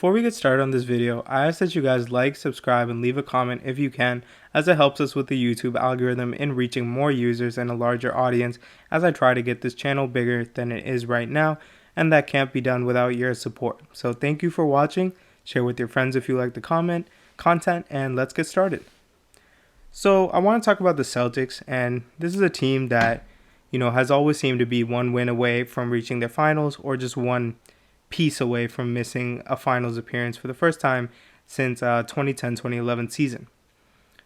Before we get started on this video, I ask that you guys like, subscribe, and leave a comment if you can, as it helps us with the YouTube algorithm in reaching more users and a larger audience as I try to get this channel bigger than it is right now, and that can't be done without your support. So thank you for watching, share with your friends if you like the content, and let's get started. So I want to talk about the Celtics, and this is a team that, has always seemed to be one win away from reaching their finals or just one piece away from missing a finals appearance for the first time since 2010-2011 season.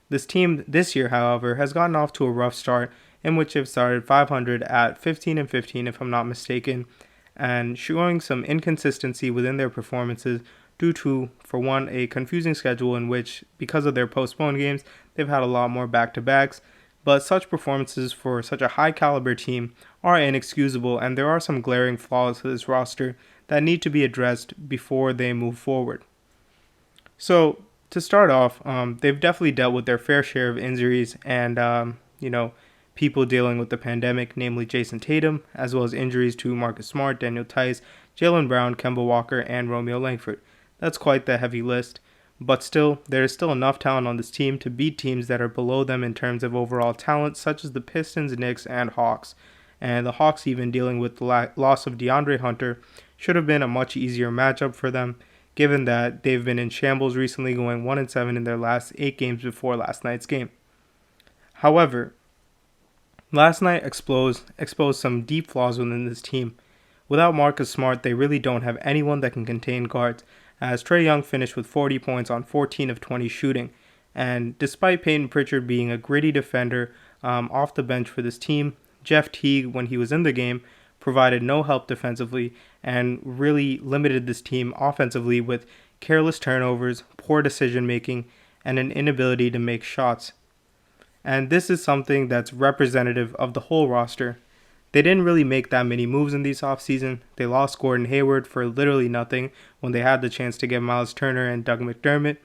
This team this year, however, has gotten off to a rough start in which they've started 500 at 15-15 if I'm not mistaken, and showing some inconsistency within their performances due to, for one, a confusing schedule in which, because of their postponed games, they've had a lot more back-to-backs, but such performances for such a high-caliber team are inexcusable, and there are some glaring flaws to this roster that need to be addressed before they move forward. So, to start off, they've definitely dealt with their fair share of injuries and, people dealing with the pandemic, namely Jason Tatum, as well as injuries to Marcus Smart, Daniel Tice, Jaylen Brown, Kemba Walker, and Romeo Langford. That's quite the heavy list. But still, there is still enough talent on this team to beat teams that are below them in terms of overall talent, such as the Pistons, Knicks, and Hawks. And the Hawks, even dealing with the loss of DeAndre Hunter, should have been a much easier matchup for them, given that they've been in shambles recently, going 1-7 in their last 8 games before last night's game. However, last night exposed some deep flaws within this team. Without Marcus Smart, they really don't have anyone that can contain guards, as Trae Young finished with 40 points on 14 of 20 shooting. And despite Peyton Pritchard being a gritty defender off the bench for this team, Jeff Teague, when he was in the game, provided no help defensively and really limited this team offensively with careless turnovers, poor decision making, and an inability to make shots. And this is something that's representative of the whole roster. They didn't really make that many moves in this offseason. They lost Gordon Hayward for literally nothing when they had the chance to get Miles Turner and Doug McDermott.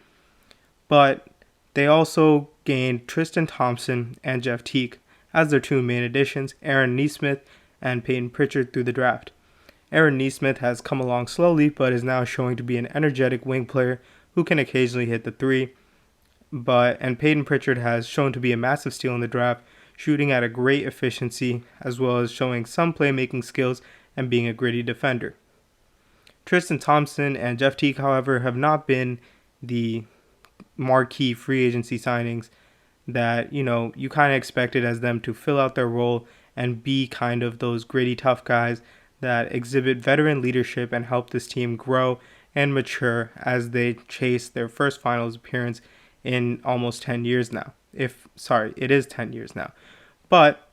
But they also gained Tristan Thompson and Jeff Teague as their two main additions, Aaron Nesmith and Peyton Pritchard, through the draft. Aaron Nesmith has come along slowly, but is now showing to be an energetic wing player who can occasionally hit the three. And Peyton Pritchard has shown to be a massive steal in the draft, shooting at a great efficiency, as well as showing some playmaking skills and being a gritty defender. Tristan Thompson and Jeff Teague, however, have not been the marquee free agency signings that, you kind of expected as them to fill out their role and be kind of those gritty, tough guys that exhibit veteran leadership and help this team grow and mature as they chase their first finals appearance in almost 10 years now. It is 10 years now. But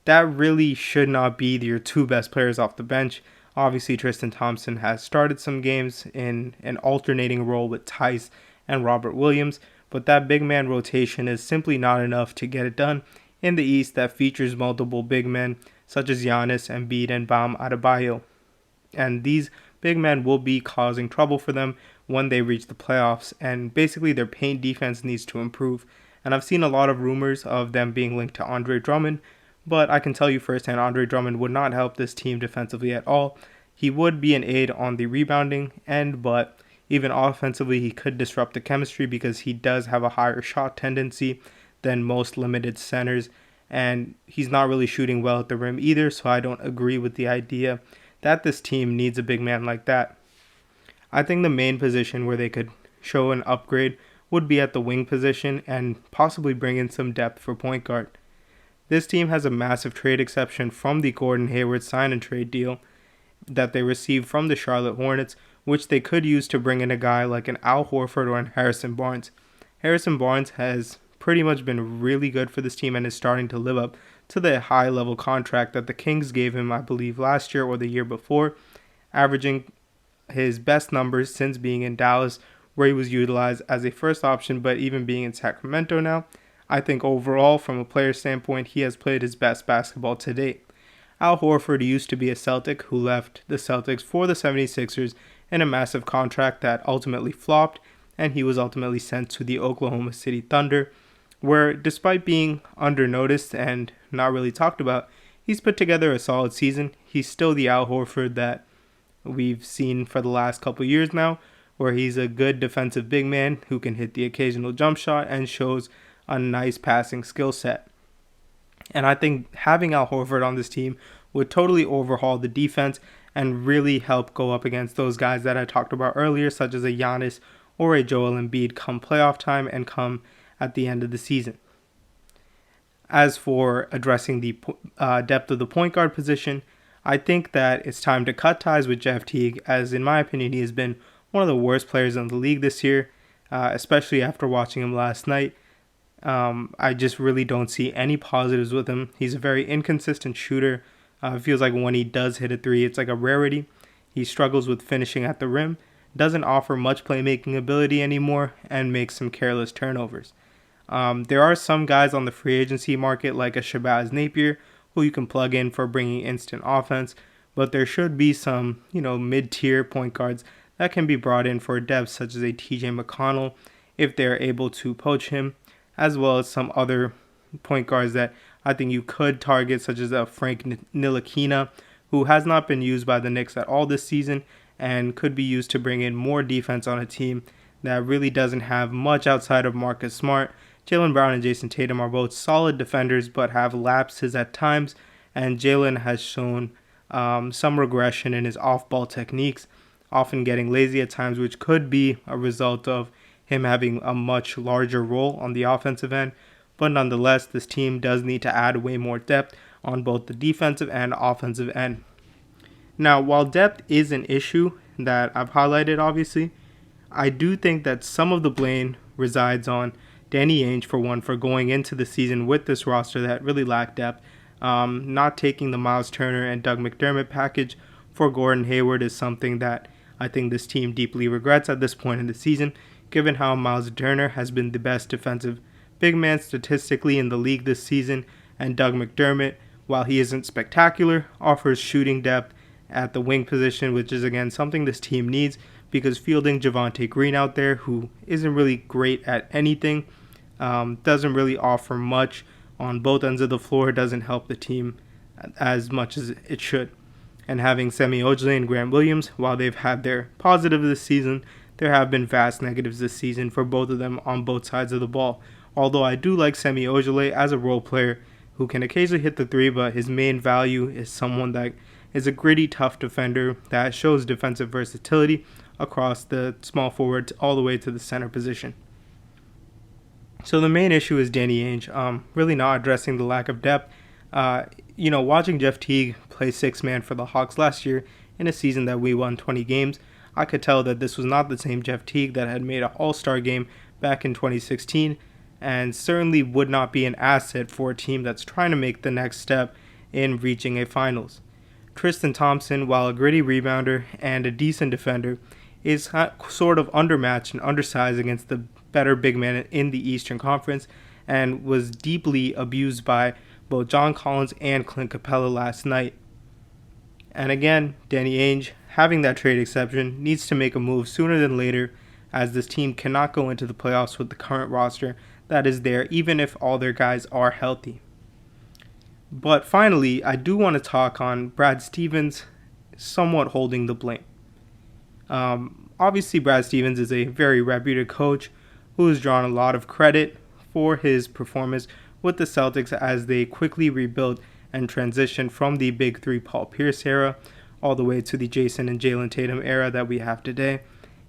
that really should not be your two best players off the bench. Obviously, Tristan Thompson has started some games in an alternating role with Tice and Robert Williams, but that big man rotation is simply not enough to get it done in the East that features multiple big men such as Giannis, Embiid, and Bam Adebayo. And these big men will be causing trouble for them when they reach the playoffs, and basically their paint defense needs to improve. And I've seen a lot of rumors of them being linked to Andre Drummond, but I can tell you firsthand Andre Drummond would not help this team defensively at all. He would be an aid on the rebounding end, but even offensively he could disrupt the chemistry because he does have a higher shot tendency than most limited centers, and he's not really shooting well at the rim either, so I don't agree with the idea that this team needs a big man like that. I think the main position where they could show an upgrade would be at the wing position and possibly bring in some depth for point guard. This team has a massive trade exception from the Gordon Hayward sign and trade deal that they received from the Charlotte Hornets, which they could use to bring in a guy like an Al Horford or an Harrison Barnes. Harrison Barnes has pretty much been really good for this team and is starting to live up to the high-level contract that the Kings gave him, I believe, last year or the year before, averaging his best numbers since being in Dallas, where he was utilized as a first option, but even being in Sacramento now, I think overall, from a player standpoint, he has played his best basketball to date. Al Horford used to be a Celtic who left the Celtics for the 76ers in a massive contract that ultimately flopped, and he was ultimately sent to the Oklahoma City Thunder, where despite being undernoticed and not really talked about, he's put together a solid season. He's still the Al Horford that we've seen for the last couple years now, where he's a good defensive big man who can hit the occasional jump shot and shows a nice passing skill set. And I think having Al Horford on this team would totally overhaul the defense and really help go up against those guys that I talked about earlier, such as a Giannis or a Joel Embiid come playoff time and come at the end of the season. As for addressing the depth of the point guard position, I think that it's time to cut ties with Jeff Teague, as in my opinion, he has been one of the worst players in the league this year, especially after watching him last night. I just really don't see any positives with him. He's a very inconsistent shooter. It feels like when he does hit a three, it's like a rarity. He struggles with finishing at the rim, doesn't offer much playmaking ability anymore, and makes some careless turnovers. There are some guys on the free agency market like a Shabazz Napier who you can plug in for bringing instant offense, but there should be some, mid-tier point guards that can be brought in for depth, such as a TJ McConnell if they're able to poach him, as well as some other point guards that I think you could target, such as a Frank Ntilikina, who has not been used by the Knicks at all this season and could be used to bring in more defense on a team that really doesn't have much outside of Marcus Smart. Jaylen Brown and Jason Tatum are both solid defenders but have lapses at times, and Jaylen has shown some regression in his off-ball techniques, often getting lazy at times, which could be a result of him having a much larger role on the offensive end. But nonetheless, this team does need to add way more depth on both the defensive and offensive end. Now, while depth is an issue that I've highlighted, obviously, I do think that some of the blame resides on Danny Ainge, for going into the season with this roster that really lacked depth. Not taking the Miles Turner and Doug McDermott package for Gordon Hayward is something that I think this team deeply regrets at this point in the season, given how Miles Turner has been the best defensive big man statistically in the league this season, and Doug McDermott, while he isn't spectacular, offers shooting depth at the wing position, which is again something this team needs, because fielding Javonte Green out there, who isn't really great at anything, doesn't really offer much on both ends of the floor, doesn't help the team as much as it should. And having Semi Ojeleye and Grant Williams, while they've had their positives this season, there have been vast negatives this season for both of them on both sides of the ball. Although I do like Semi Ojeleye as a role player who can occasionally hit the three, but his main value is someone that is a gritty, tough defender that shows defensive versatility across the small forward all the way to the center position. So the main issue is Danny Ainge really not addressing the lack of depth. Watching Jeff Teague play six-man for the Hawks last year in a season that we won 20 games, I could tell that this was not the same Jeff Teague that had made an all-star game back in 2016, and certainly would not be an asset for a team that's trying to make the next step in reaching a finals. Tristan Thompson, while a gritty rebounder and a decent defender, is sort of undermatched and undersized against the better big man in the Eastern Conference, and was deeply abused by both John Collins and Clint Capella last night. And again, Danny Ainge, having that trade exception, needs to make a move sooner than later, as this team cannot go into the playoffs with the current roster that is there, even if all their guys are healthy. But finally, I do want to talk on Brad Stevens somewhat holding the blame. Obviously, Brad Stevens is a very reputed coach who has drawn a lot of credit for his performance with the Celtics as they quickly rebuilt and transitioned from the Big Three Paul Pierce era all the way to the Jason and Jaylen Tatum era that we have today.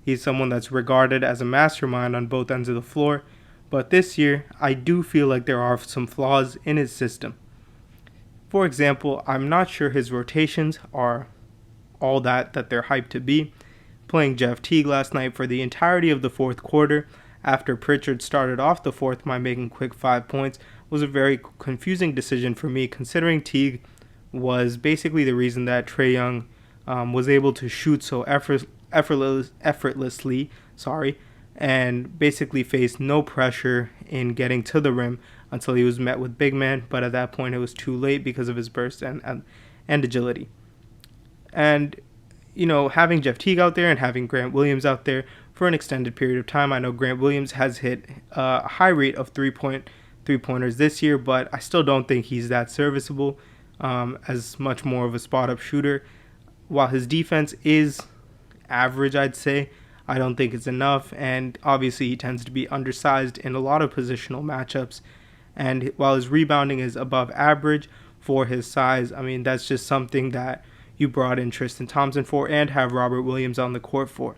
He's someone that's regarded as a mastermind on both ends of the floor, but this year, I do feel like there are some flaws in his system. For example, I'm not sure his rotations are all that they're hyped to be. Playing Jeff Teague last night for the entirety of the fourth quarter, after Pritchard started off the fourth by making quick 5 points, was a very confusing decision for me, considering Teague was basically the reason that Trae Young was able to shoot so effortlessly, and basically faced no pressure in getting to the rim until he was met with big man, but at that point it was too late because of his burst and agility. And, having Jeff Teague out there and having Grant Williams out there for an extended period of time, I know Grant Williams has hit a high rate of three-pointers this year, but I still don't think he's that serviceable as much more of a spot-up shooter. While his defense is average, I'd say, I don't think it's enough, and obviously he tends to be undersized in a lot of positional matchups. And while his rebounding is above average for his size, I mean, that's just something that you brought in Tristan Thompson for and have Robert Williams on the court for.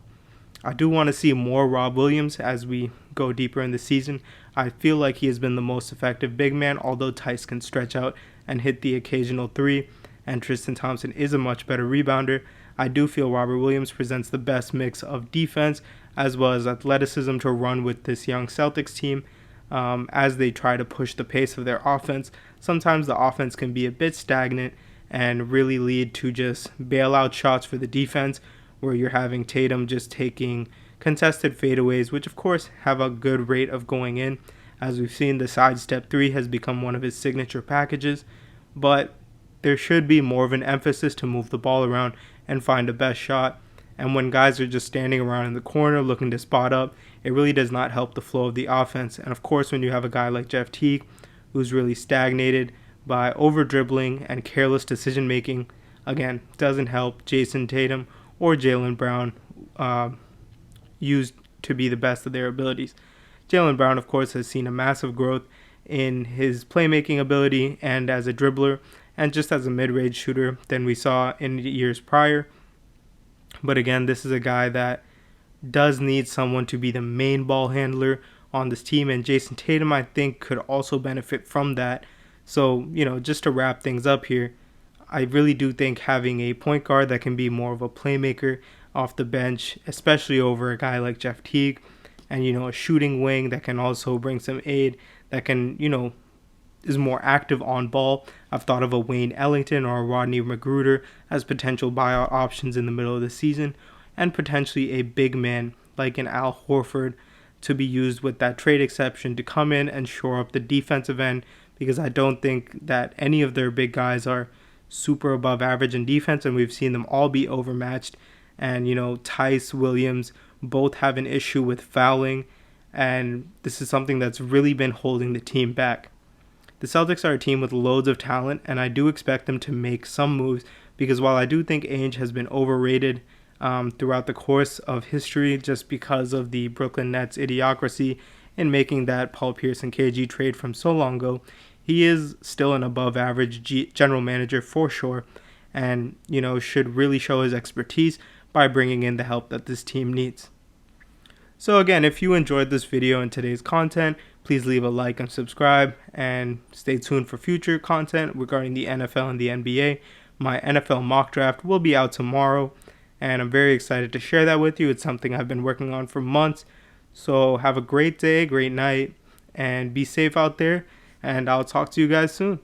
I do want to see more Rob Williams as we go deeper in the season. I feel like he has been the most effective big man, although Tice can stretch out and hit the occasional three, and Tristan Thompson is a much better rebounder. I do feel Robert Williams presents the best mix of defense as well as athleticism to run with this young Celtics team as they try to push the pace of their offense. Sometimes the offense can be a bit stagnant and really lead to just bailout shots for the defense, where you're having Tatum just taking contested fadeaways, which of course have a good rate of going in. As we've seen, the sidestep three has become one of his signature packages, but there should be more of an emphasis to move the ball around and find a best shot. And when guys are just standing around in the corner looking to spot up, it really does not help the flow of the offense. And of course, when you have a guy like Jeff Teague, who's really stagnated by over dribbling and careless decision making, again, doesn't help Jason Tatum or Jaylen Brown used to be the best of their abilities. Jaylen Brown, of course, has seen a massive growth in his playmaking ability and as a dribbler and just as a mid-range shooter than we saw in years prior. But again, this is a guy that does need someone to be the main ball handler on this team, and Jason Tatum, I think, could also benefit from that. So, just to wrap things up here, I really do think having a point guard that can be more of a playmaker off the bench, especially over a guy like Jeff Teague, and, a shooting wing that can also bring some aid, that can, is more active on ball. I've thought of a Wayne Ellington or a Rodney Magruder as potential buyout options in the middle of the season, and potentially a big man like an Al Horford to be used with that trade exception to come in and shore up the defensive end, because I don't think that any of their big guys are super above average in defense, and we've seen them all be overmatched. And, Tice, Williams both have an issue with fouling, and this is something that's really been holding the team back. The Celtics are a team with loads of talent, and I do expect them to make some moves, because while I do think Ainge has been overrated throughout the course of history just because of the Brooklyn Nets idiocracy in making that Paul Pierce and KG trade from so long ago, he is still an above average general manager for sure, and should really show his expertise by bringing in the help that this team needs. So again, if you enjoyed this video and today's content, please leave a like and subscribe, and stay tuned for future content regarding the NFL and the NBA. My NFL mock draft will be out tomorrow, and I'm very excited to share that with you. It's something I've been working on for months. So have a great day, great night, and be safe out there, and I'll talk to you guys soon.